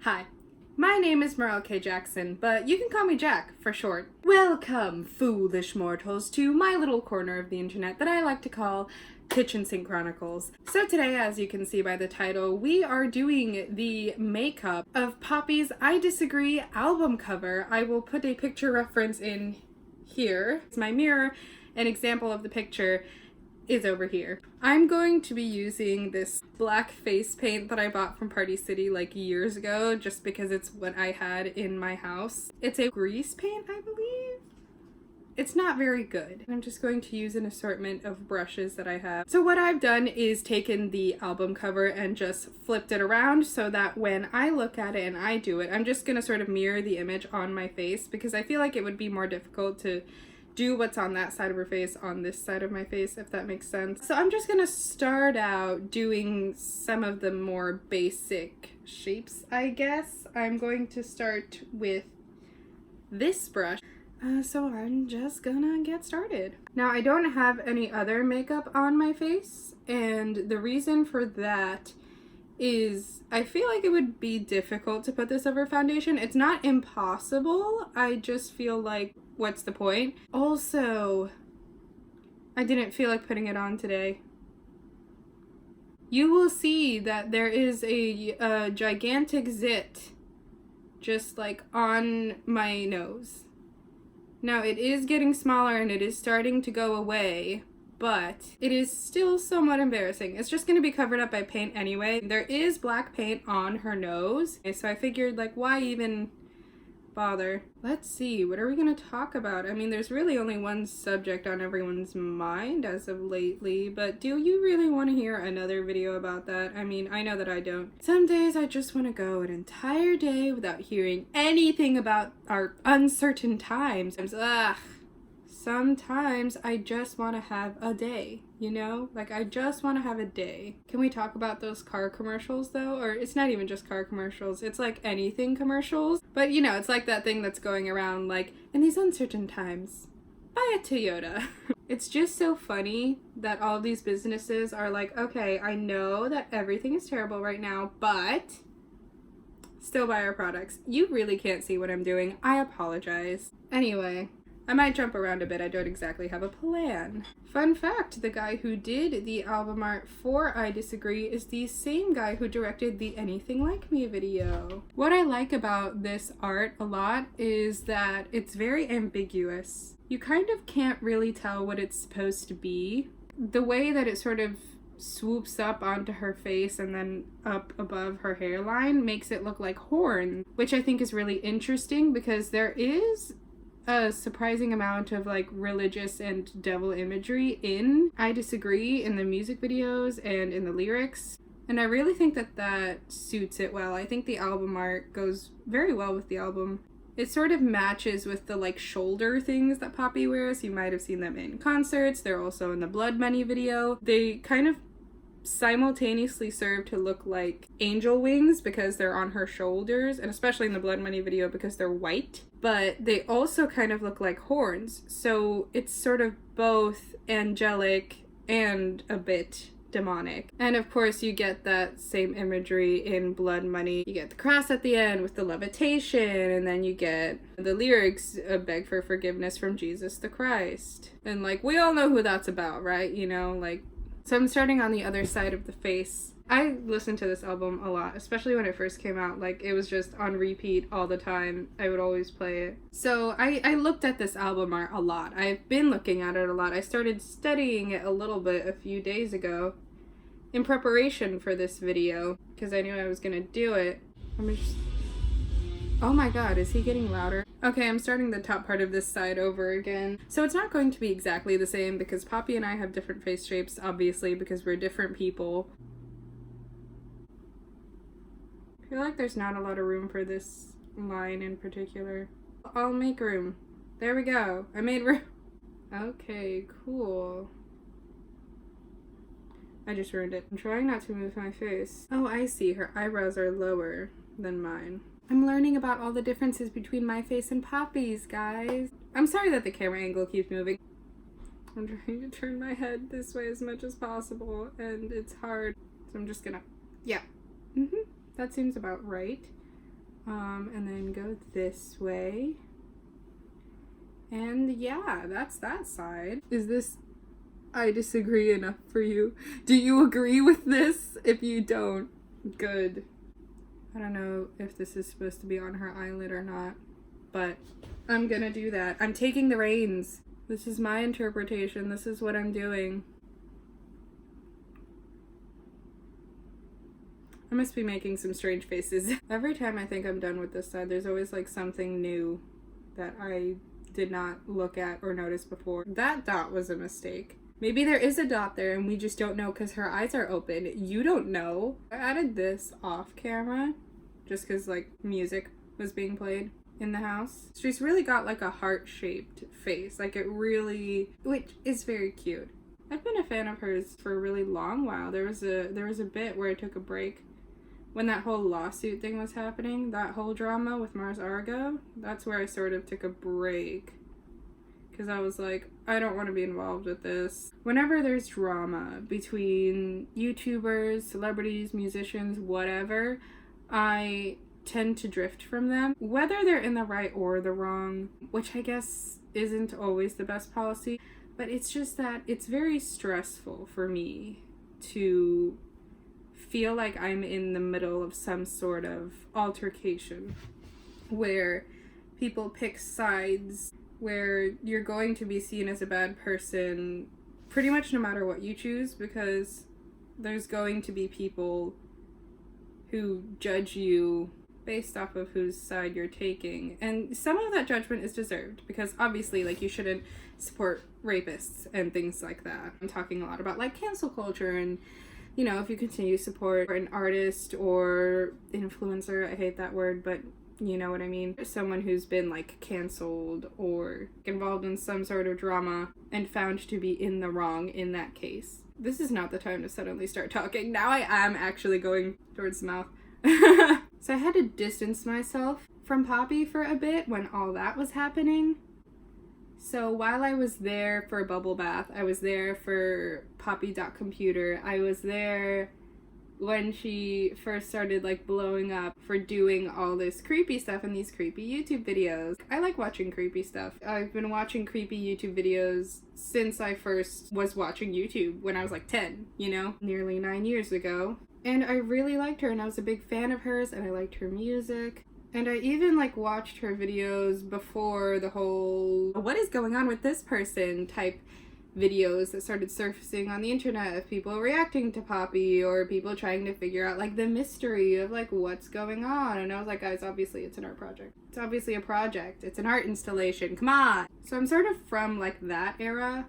Hi, my name is Merle K. Jackson, but you can call me Jack for short. Welcome, foolish mortals, to my little corner of the internet that I like to call Kitchen Sink Chronicles. So today, as you can see by the title, we are doing the makeup of Poppy's I Disagree album cover. I will put a picture reference in here. It's my mirror. An example of the picture is over here. I'm going to be using this black face paint that I bought from Party City like years ago just because it's what I had in my house. It's a grease paint, I believe. It's not very good. I'm just going to use an assortment of brushes that I have. So what I've done is taken the album cover and just flipped it around so that when I look at it and I do it, I'm just gonna sort of mirror the image on my face because I feel like it would be more difficult to do what's on that side of her face on this side of my face, if that makes sense. So I'm just gonna start out doing some of the more basic shapes, I guess. I'm going to start with this brush. So I'm just gonna get started. Now, I don't have any other makeup on my face, and the reason for that is I feel like it would be difficult to put this over foundation. It's not impossible, I just feel like, what's the point? Also, I didn't feel like putting it on today. You will see that there is a gigantic zit just like on my nose. Now, it is getting smaller and it is starting to go away, but it is still somewhat embarrassing. It's just going to be covered up by paint anyway. There is black paint on her nose, so I figured, like, why even bother? Let's see, what are we going to talk about? I mean, there's really only one subject on everyone's mind as of lately, but do you really want to hear another video about that? I mean, I know that I don't. Some days I just want to go an entire day without hearing anything about our uncertain times. Ugh. Sometimes I just want to have a day, you know? Like, I just want to have a day. Can we talk about those car commercials, though? Or it's not even just car commercials. It's like anything commercials. But, you know, it's like that thing that's going around, like, in these uncertain times, buy a Toyota. It's just so funny that all these businesses are like, okay, I know that everything is terrible right now, but still buy our products. You really can't see what I'm doing. I apologize. Anyway, I might jump around a bit, I don't exactly have a plan. Fun fact, the guy who did the album art for I Disagree is the same guy who directed the Anything Like Me video. What I like about this art a lot is that it's very ambiguous. You kind of can't really tell what it's supposed to be. The way that it sort of swoops up onto her face and then up above her hairline makes it look like horn, which I think is really interesting because there is a surprising amount of like religious and devil imagery in I Disagree in the music videos and in the lyrics, and I really think that that suits it well. I think the album art goes very well with the album. It sort of matches with the like shoulder things that Poppy wears. You might have seen them in concerts. They're also in the Blood Money video. They kind of simultaneously serve to look like angel wings because they're on her shoulders, and especially in the Blood Money video because they're white, but they also kind of look like horns, so it's sort of both angelic and a bit demonic. And of course you get that same imagery in Blood Money. You get the cross at the end with the levitation, and then you get the lyrics, beg for forgiveness from Jesus the Christ, and like we all know who that's about, right? You know, like, so I'm starting on the other side of the face. I listened to this album a lot, especially when it first came out. Like, it was just on repeat all the time. I would always play it. So I looked at this album art a lot. I've been looking at it a lot. I started studying it a little bit a few days ago in preparation for this video because I knew I was gonna do it. Oh my god, is he getting louder? Okay, I'm starting the top part of this side over again. So it's not going to be exactly the same because Poppy and I have different face shapes, obviously, because we're different people. I feel like there's not a lot of room for this line in particular. I'll make room. There we go. I made room. Okay, cool. I just ruined it. I'm trying not to move my face. Oh, I see. Her eyebrows are lower than mine. I'm learning about all the differences between my face and Poppy's, guys. I'm sorry that the camera angle keeps moving. I'm trying to turn my head this way as much as possible, and it's hard. So I'm just gonna, yeah. That seems about right. And then go this way. And yeah, that's that side. Is this I disagree enough for you? Do you agree with this? If you don't, good. I don't know if this is supposed to be on her eyelid or not, but I'm gonna do that. I'm taking the reins. This is my interpretation. This is what I'm doing. I must be making some strange faces. Every time I think I'm done with this side, there's always like something new that I did not look at or notice before. That dot was a mistake. Maybe there is a dot there and we just don't know because her eyes are open. You don't know. I added this off camera just because like music was being played in the house. She's really got like a heart-shaped face. Like it really, which is very cute. I've been a fan of hers for a really long while. There was a bit where I took a break when that whole lawsuit thing was happening, that whole drama with Mars Argo. That's where I sort of took a break. Because I was like, I don't want to be involved with this. Whenever there's drama between YouTubers, celebrities, musicians, whatever, I tend to drift from them. Whether they're in the right or the wrong, which I guess isn't always the best policy, but it's just that it's very stressful for me to feel like I'm in the middle of some sort of altercation where people pick sides, where you're going to be seen as a bad person pretty much no matter what you choose, because there's going to be people who judge you based off of whose side you're taking. And some of that judgment is deserved, because obviously, like, you shouldn't support rapists and things like that. I'm talking a lot about, like, cancel culture and, you know, if you continue to support an artist or influencer, I hate that word, but you know what I mean? Someone who's been, like, canceled or involved in some sort of drama and found to be in the wrong in that case. This is not the time to suddenly start talking. Now I am actually going towards the mouth. So I had to distance myself from Poppy for a bit when all that was happening. So while I was there for Bubble Bath, I was there for Poppy.computer, I was there when she first started, like, blowing up for doing all this creepy stuff in these creepy YouTube videos. I like watching creepy stuff. I've been watching creepy YouTube videos since I first was watching YouTube when I was like 10, you know? Nearly 9 years ago. And I really liked her and I was a big fan of hers and I liked her music. And I even, like, watched her videos before the whole what is going on with this person type videos that started surfacing on the internet of people reacting to Poppy or people trying to figure out, like, the mystery of, like, what's going on. And I was like, guys, obviously it's an art project. It's obviously a project. It's an art installation. Come on! So I'm sort of from, like, that era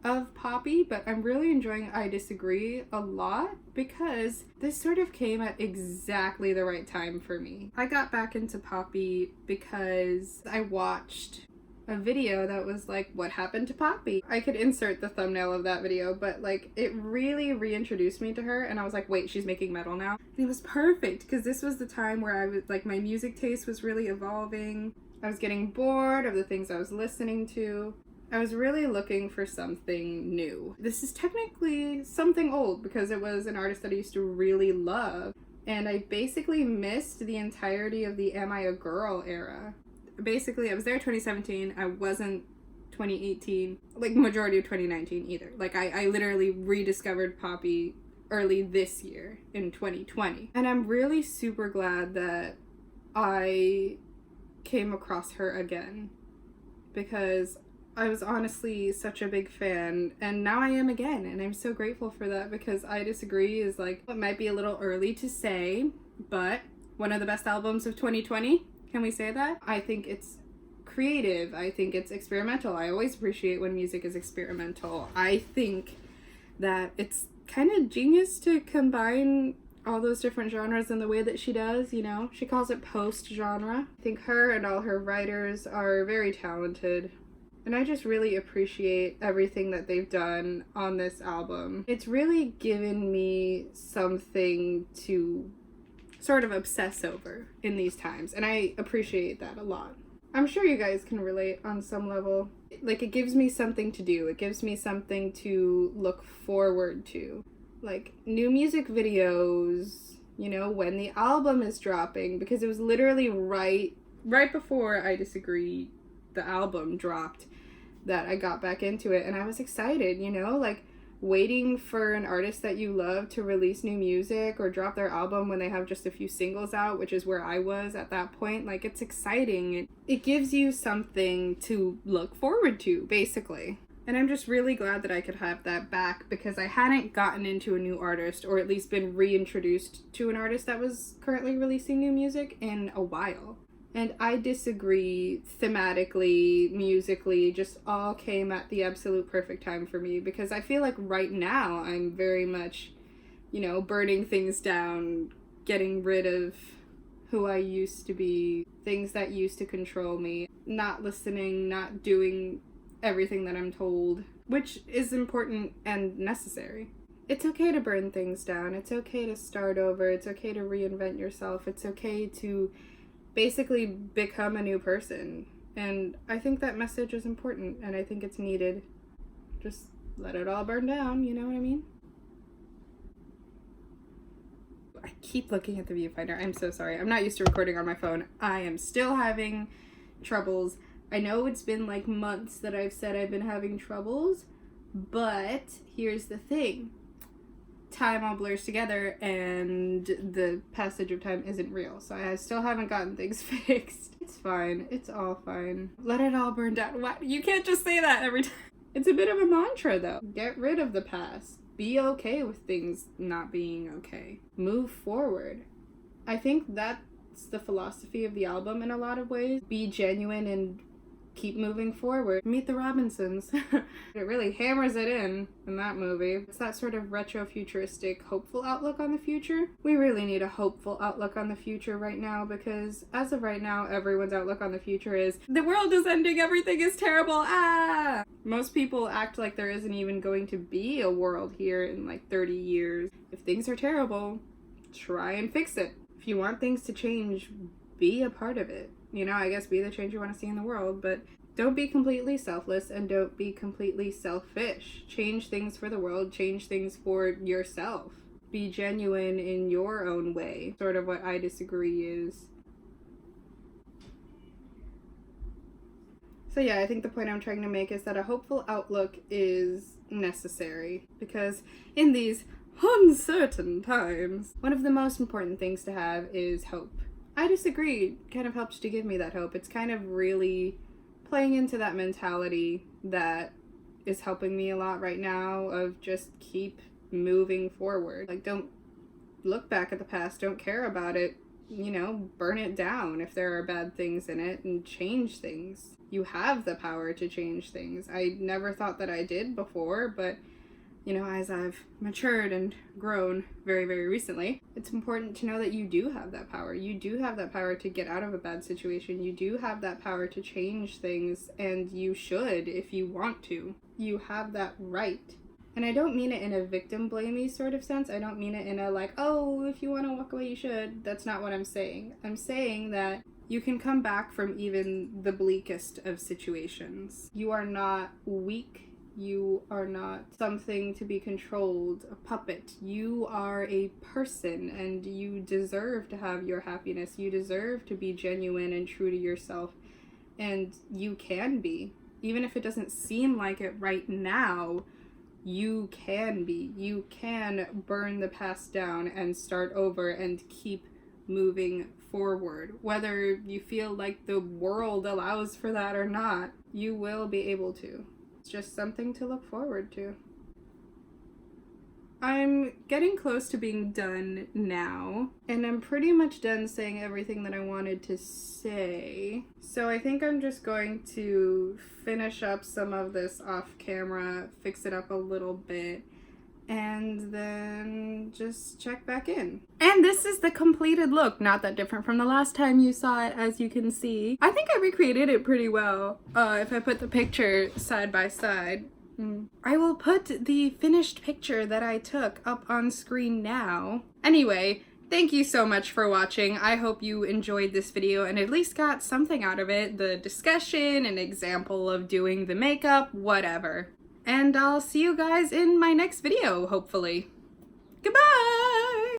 of Poppy, but I'm really enjoying I Disagree a lot because this sort of came at exactly the right time for me. I got back into Poppy because I watched a video that was like, what happened to Poppy? I could insert the thumbnail of that video, but like it really reintroduced me to her and I was like, wait, she's making metal now? And it was perfect because this was the time where I was like, my music taste was really evolving. I was getting bored of the things I was listening to. I was really looking for something new. This is technically something old because it was an artist that I used to really love. And I basically missed the entirety of the Am I a Girl era. Basically, I was there 2017. I wasn't 2018, like majority of 2019 either. Like I literally rediscovered Poppy early this year in 2020. And I'm really super glad that I came across her again because I was honestly such a big fan, and now I am again, and I'm so grateful for that because I Disagree is like, it might be a little early to say, but one of the best albums of 2020. Can we say that? I think it's creative. I think it's experimental. I always appreciate when music is experimental. I think that it's kind of genius to combine all those different genres in the way that she does, you know? She calls it post-genre. I think her and all her writers are very talented. And I just really appreciate everything that they've done on this album. It's really given me something to sort of obsess over in these times, and I appreciate that a lot. I'm sure you guys can relate on some level. Like, it gives me something to do. It gives me something to look forward to. Like, new music videos, you know, when the album is dropping, because it was literally right before I Disagree, the album dropped, that I got back into it, and I was excited, you know, like waiting for an artist that you love to release new music or drop their album when they have just a few singles out, which is where I was at that point. Like, it's exciting. It gives you something to look forward to, basically. And I'm just really glad that I could have that back, because I hadn't gotten into a new artist, or at least been reintroduced to an artist that was currently releasing new music, in a while. And I Disagree, thematically, musically, just all came at the absolute perfect time for me, because I feel like right now I'm very much, you know, burning things down, getting rid of who I used to be, things that used to control me, not listening, not doing everything that I'm told, which is important and necessary. It's okay to burn things down. It's okay to start over. It's okay to reinvent yourself. It's okay to basically become a new person. And I think that message is important, and I think it's needed. Just let it all burn down, you know what I mean? I keep looking at the viewfinder. I'm so sorry. I'm not used to recording on my phone. I am still having troubles. I know it's been like months that I've said I've been having troubles, but here's the thing. Time all blurs together, and the passage of time isn't real, so I still haven't gotten things fixed. It's fine. It's all fine. Let it all burn down. What? You can't just say that every time. It's a bit of a mantra, though. Get rid of the past. Be okay with things not being okay. Move forward. I think that's the philosophy of the album in a lot of ways. Be genuine and keep moving forward. Meet the Robinsons. It really hammers it in that movie. It's that sort of retro-futuristic, hopeful outlook on the future. We really need a hopeful outlook on the future right now, because as of right now, everyone's outlook on the future is, the world is ending, everything is terrible, ah! Most people act like there isn't even going to be a world here in like 30 years. If things are terrible, try and fix it. If you want things to change, be a part of it. You know, I guess be the change you want to see in the world, but don't be completely selfless and don't be completely selfish. Change things for the world, change things for yourself. Be genuine in your own way. Sort of what I Disagree is. So yeah, I think the point I'm trying to make is that a hopeful outlook is necessary, because in these uncertain times, one of the most important things to have is hope. I Disagree kind of helps to give me that hope. It's kind of really playing into that mentality that is helping me a lot right now, of just keep moving forward. Like, don't look back at the past, don't care about it, you know, burn it down if there are bad things in it, and change things. You have the power to change things. I never thought that I did before, but you know, as I've matured and grown very, very recently, it's important to know that you do have that power. You do have that power to get out of a bad situation. You do have that power to change things, and you should if you want to. You have that right. And I don't mean it in a victim blamey sort of sense. I don't mean it in a like, oh, if you want to walk away, you should. That's not what I'm saying. I'm saying that you can come back from even the bleakest of situations. You are not weak. You are not something to be controlled, a puppet. You are a person, and you deserve to have your happiness. You deserve to be genuine and true to yourself, and you can be. Even if it doesn't seem like it right now, you can be. You can burn the past down and start over and keep moving forward. Whether you feel like the world allows for that or not, you will be able to. Just something to look forward to. I'm getting close to being done now, and I'm pretty much done saying everything that I wanted to say. So I think I'm just going to finish up some of this off camera, fix it up a little bit, and then just check back in. And this is the completed look, not that different from the last time you saw it, as you can see. I think I recreated it pretty well, if I put the picture side by side. I will put the finished picture that I took up on screen now. Anyway, thank you so much for watching. I hope you enjoyed this video and at least got something out of it. The discussion, an example of doing the makeup, whatever. And I'll see you guys in my next video, hopefully. Goodbye!